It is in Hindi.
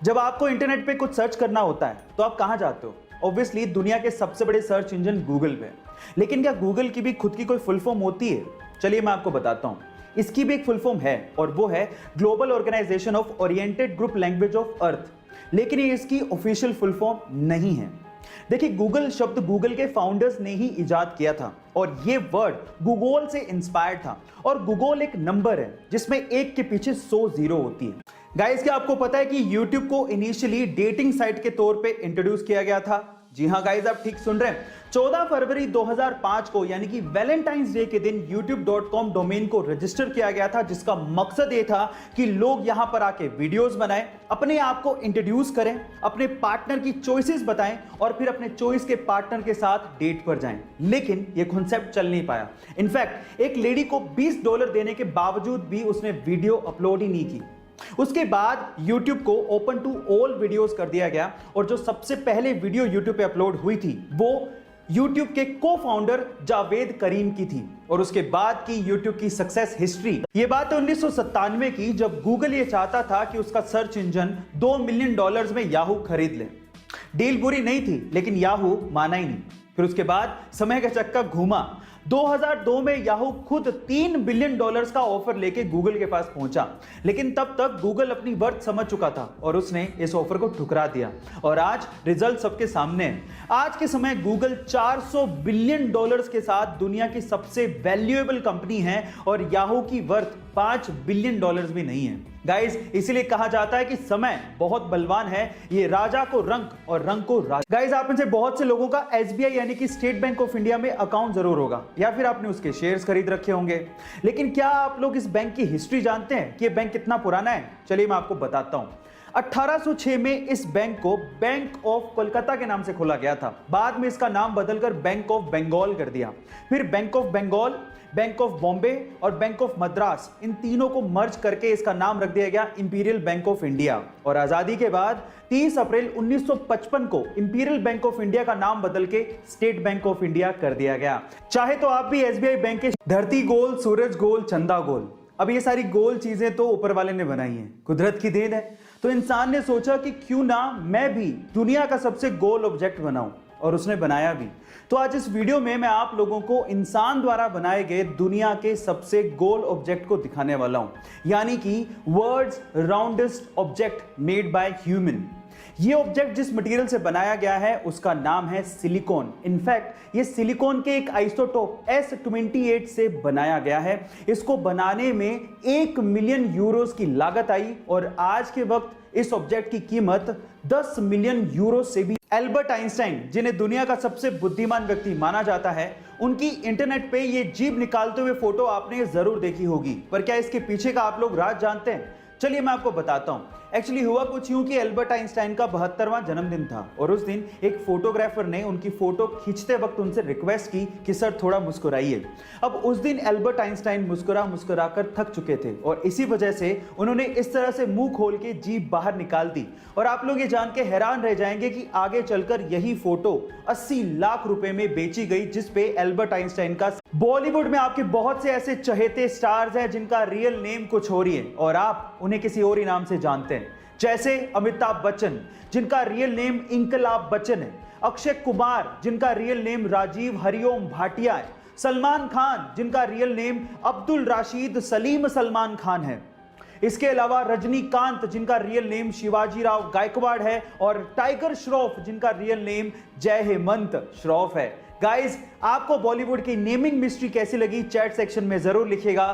जब आपको इंटरनेट पे कुछ सर्च करना होता है तो आप कहां जाते हो? ऑब्वियसली दुनिया के सबसे बड़े सर्च इंजन गूगल पे। लेकिन क्या गूगल की भी खुद की कोई फुल फॉर्म होती है? चलिए मैं आपको बताता हूं। इसकी भी एक फुल फॉर्म है और वो है global organisation of oriented group language of earth. लेकिन ये इसकी ऑफिशियल फुल फॉर्म नहीं है। देखिए, गूगल शब्द गूगल के फाउंडर्स ने ही इजाद किया था और ये वर्ड गूगल से इंस्पायर्ड था। और गूगल एक नंबर है जिसमें एक के पीछे 100 जीरो होती है। गाइस, क्या आपको पता है कि YouTube को इनिशियली डेटिंग साइट के तौर पे इंट्रोड्यूस किया गया था? जी हां गाइस, आप ठीक सुन रहे हैं। 14 फरवरी 2005 को यानी कि वैलेंटाइंस डे के दिन youtube.com डोमेन को रजिस्टर किया गया था, जिसका मकसद ये था कि लोग यहां पर आके वीडियोस बनाएं, अपने आप को इंट्रोड्यूस करें, अपने पार्टनर की चॉइसेस बताएं और फिर अपने चॉइस के पार्टनर के साथ डेट पर जाएं। लेकिन ये कॉन्सेप्ट चल नहीं पाया। इनफैक्ट एक लेडी को $20 देने के बावजूद भी उसने वीडियो अपलोड ही नहीं की। उसके बाद YouTube को ओपन टू ऑल वीडियोस कर दिया गया और जो सबसे पहले वीडियो YouTube पे अपलोड हुई थी वो YouTube के को-फाउंडर जावेद करीम की थी। और उसके बाद की YouTube की सक्सेस हिस्ट्री। ये बात है 1997 की, जब गूगल ये चाहता था कि उसका सर्च इंजन $2 मिलियन में याहू खरीद ले। डील बुरी नहीं थी, लेकिन याहू माना ही नहीं। फिर उसके बाद समय का चक्का घूमा। 2002 में याहू खुद $3 बिलियन का ऑफर लेके गूगल के पास पहुंचा। लेकिन तब तक गूगल अपनी वर्थ समझ चुका था और उसने इस ऑफर को ठुकरा दिया। और आज रिजल्ट सबके सामने है। आज के समय गूगल $400 बिलियन के साथ दुनिया की सबसे वैल्यूएबल कंपनी है और याहू की वर्थ $5 बिलियन भी नहीं है। गाइस, इसलिए कहा जाता है कि समय बहुत बलवान है, ये राजा को रंक और रंक को राजा। गाइस, आप में से बहुत से लोगों का SBI यानी कि स्टेट बैंक ऑफ इंडिया में अकाउंट जरूर होगा या फिर आपने उसके शेयर्स खरीद रखे होंगे। लेकिन क्या आप लोग इस बैंक की हिस्ट्री जानते हैं कि ये बैंक कितना पुराना है? चलिए मैं आपको बताता हूं। 1806 में इस बैंक को बैंक ऑफ कोलकाता के नाम से खोला गया था। बाद में इसका नाम बदलकर बैंक ऑफ बंगाल कर दिया। फिर bank of Bengal, bank of Bombay और बैंक ऑफ मद्रास, इन तीनों को मर्ज करके इसका नाम रख दिया गया इंपीरियल बैंक ऑफ इंडिया। और आजादी के बाद 30 अप्रैल 1955 को इंपीरियल बैंक ऑफ इंडिया का नाम बदल के स्टेट बैंक ऑफ इंडिया कर दिया गया। चाहे तो आप भी SBI बैंक के धरती गोल, सूरज गोल, चंदा गोल, अब ये सारी गोल चीजें तो ऊपर वाले ने बनाई हैं, कुदरत की देन है। तो इंसान ने सोचा कि क्यों ना मैं भी दुनिया का सबसे गोल ऑब्जेक्ट बनाऊं, और उसने बनाया भी। तो आज इस वीडियो में मैं आप लोगों को इंसान द्वारा बनाए गए दुनिया के सबसे गोल ऑब्जेक्ट को दिखाने वाला हूं, यानी कि world's roundest object made by human. ये ऑब्जेक्ट जिस मटेरियल से बनाया गया है उसका नाम है सिलिकॉन। इनफैक्ट ये सिलिकॉन के एक आइसोटोप S28 से बनाया गया है। इसको बनाने में 1 मिलियन यूरोस की लागत आई और आज के वक्त इस ऑब्जेक्ट की कीमत 10 मिलियन यूरो से भी। एल्बर्ट आइंस्टाइन, जिन्हें दुनिया का सबसे बुद्धिमान व्यक्ति माना जाता है, उनकी इंटरनेट पे ये जीभ निकालते हुए फोटो आपने जरूर देखी होगी। पर क्या इसके पीछे का आप लोग राज जानते हैं? चलिए मैं आपको बताता हूं। एक्चुअली हुआ कुछ यूं कि एल्बर्ट आइंस्टाइन का 72वां जन्मदिन था और उस दिन एक फोटोग्राफर ने उनकी फोटो खींचते वक्त उनसे रिक्वेस्ट की कि सर थोड़ा मुस्कुराइए। अब उस दिन एल्बर्ट आइंस्टाइन मुस्कुरा कर थक चुके थे और इसी वजह से उन्होंने इस तरह से मुंह खोल के जीभ बाहर निकाल दी। और आप लोग ये जान के हैरान रह जाएंगे कि आगे चलकर यही फोटो 80 लाख रुपए में बेची गई, जिसपे एल्बर्ट आइंस्टाइन का। बॉलीवुड में आपके बहुत से ऐसे चहेते स्टार्स हैं जिनका रियल नेम कुछ और ही है और आप उन्हें किसी और ही नाम से जानते हैं। जैसे अमिताभ बच्चन, जिनका रियल नेम इंकलाब बच्चन है, अक्षय कुमार, जिनका रियल नेम राजीव हरिओम भाटिया है, सलमान खान, जिनका रियल नेम अब्दुल राशिद सलीम सलमान खान है। इसके अलावा रजनीकांत, जिनका रियल नेम शिवाजी राव गायकवाड़ है, और टाइगर श्रॉफ, जिनका रियल नेम जय हेमंत श्रॉफ है। गाइस, आपको बॉलीवुड की नेमिंग मिस्ट्री कैसी लगी चैट सेक्शन में जरूर लिखिएगा।